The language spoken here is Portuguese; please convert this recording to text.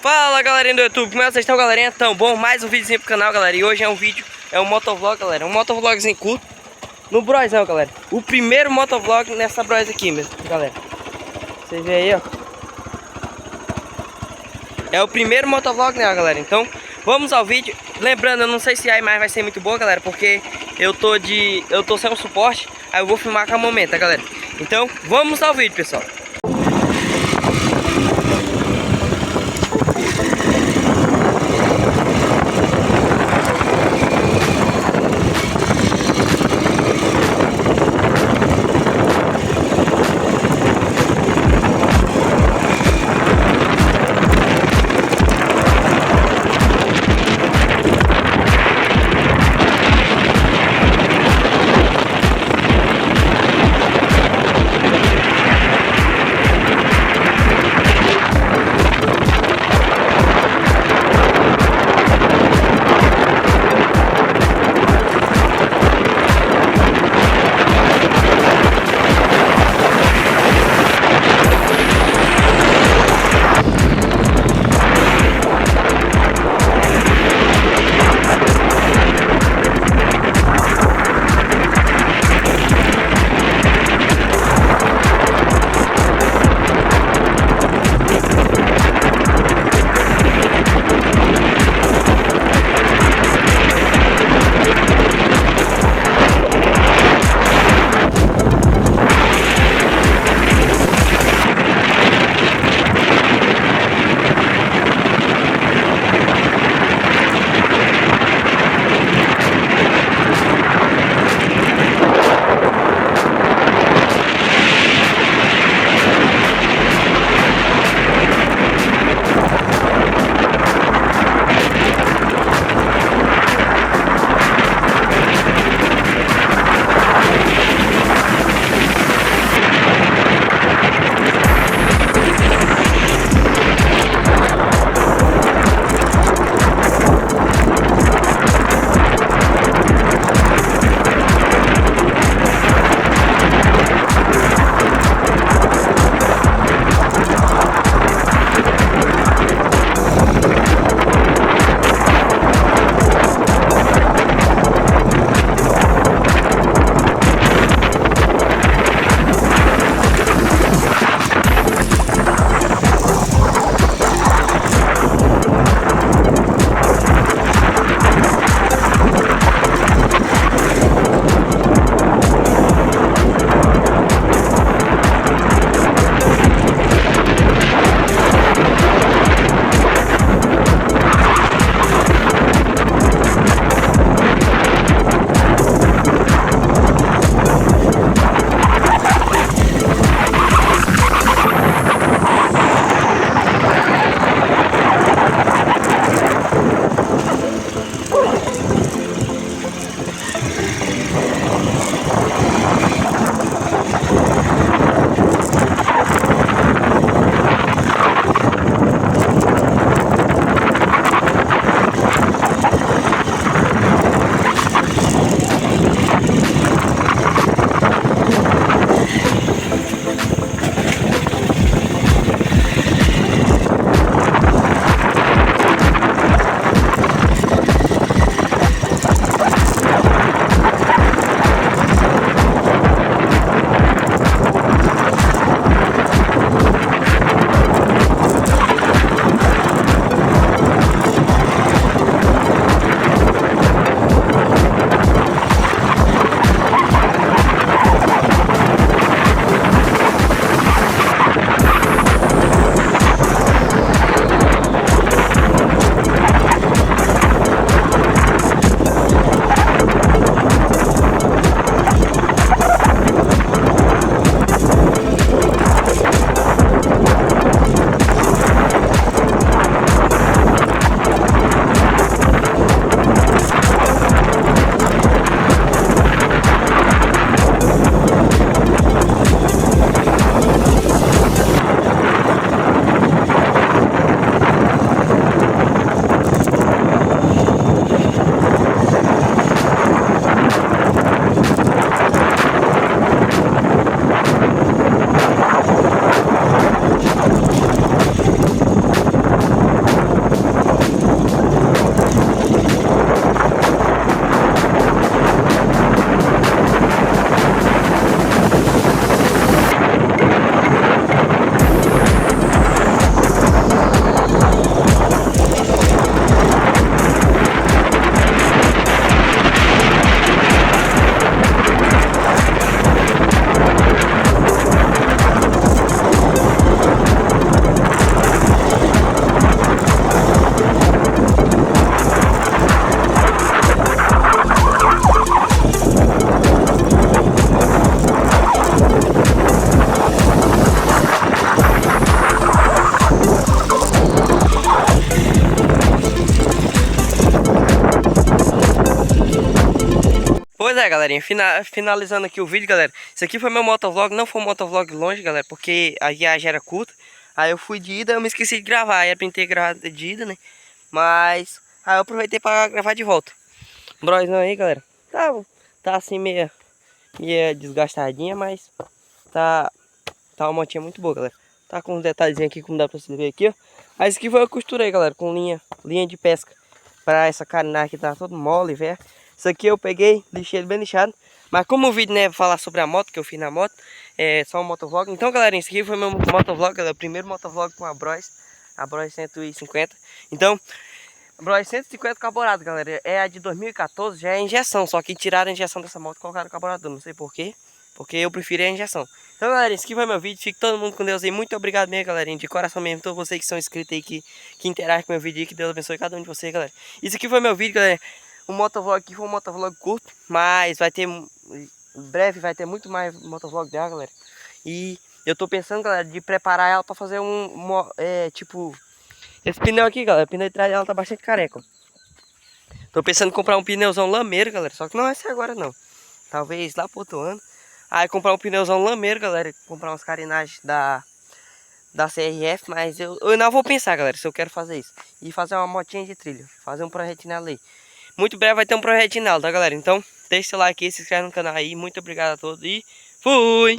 Fala galerinha do YouTube, como é que vocês estão, galerinha? Tão bom, mais um videozinho pro canal, galera. E hoje é um vídeo, é um motovlog, galera. Um motovlogzinho curto no brosão, galera. O primeiro motovlog nessa bros aqui mesmo, galera. Vocês veem aí, ó. É o primeiro motovlog, né, galera? Então, vamos ao vídeo. Lembrando, eu não sei se a imagem vai ser muito boa, galera, porque eu tô sem um suporte. Aí eu vou filmar com a momento, tá, galera? Então, vamos ao vídeo, pessoal. Pois é, galerinha, finalizando aqui o vídeo, galera. Isso aqui foi meu motovlog, não foi um motovlog longe, galera, porque a viagem era curta. Aí eu fui de ida, eu me esqueci de gravar, era pra ter gravado de ida, né? Mas aí eu aproveitei pra gravar de volta. Broizão aí, galera. Tá assim meia desgastadinha, mas tá uma motinha muito boa, galera. Tá com uns detalhezinhos aqui, como dá pra você ver aqui, ó. Aí isso aqui foi eu costurei, galera, com linha de pesca. Pra essa carenagem que tá todo mole, velho. Isso aqui eu peguei, lixei ele bem lixado. Mas como o vídeo, né, falar sobre a moto, que eu fiz na moto, é só um motovlog. Então, galera, isso aqui foi meu motovlog, galera. O primeiro motovlog com a Bros 150. Então, a Bros 150 carburado, galera. É a de 2014, já é injeção. Só que tiraram a injeção dessa moto e colocaram o carburador. Não sei porquê, porque eu prefiro a injeção. Então, galera, esse aqui foi meu vídeo. Fique todo mundo com Deus aí. Muito obrigado mesmo, galerinha. De coração mesmo. Todos vocês que são inscritos aí, que interagem com o meu vídeo aí. Que Deus abençoe cada um de vocês, galera. Isso aqui foi meu vídeo, galera. O motovlog aqui foi um motovlog curto, mas vai ter, em breve vai ter muito mais motovlog dela, galera. E eu tô pensando, galera, de preparar ela pra fazer tipo, esse pneu aqui, galera. O pneu de trás dela tá bastante careca, ó. Tô pensando em comprar um pneuzão lameiro, galera. Só que não vai ser agora, não. Talvez lá pro outro ano. Aí comprar um pneuzão lameiro, galera. Comprar umas carenagens da CRF, mas eu não vou pensar, galera, se eu quero fazer isso. E fazer uma motinha de trilha, fazer um projetinho nela aí. Muito breve vai ter um projetinho nela, tá, galera? Então, deixa o like aí, se inscreve no canal aí. Muito obrigado a todos e fui!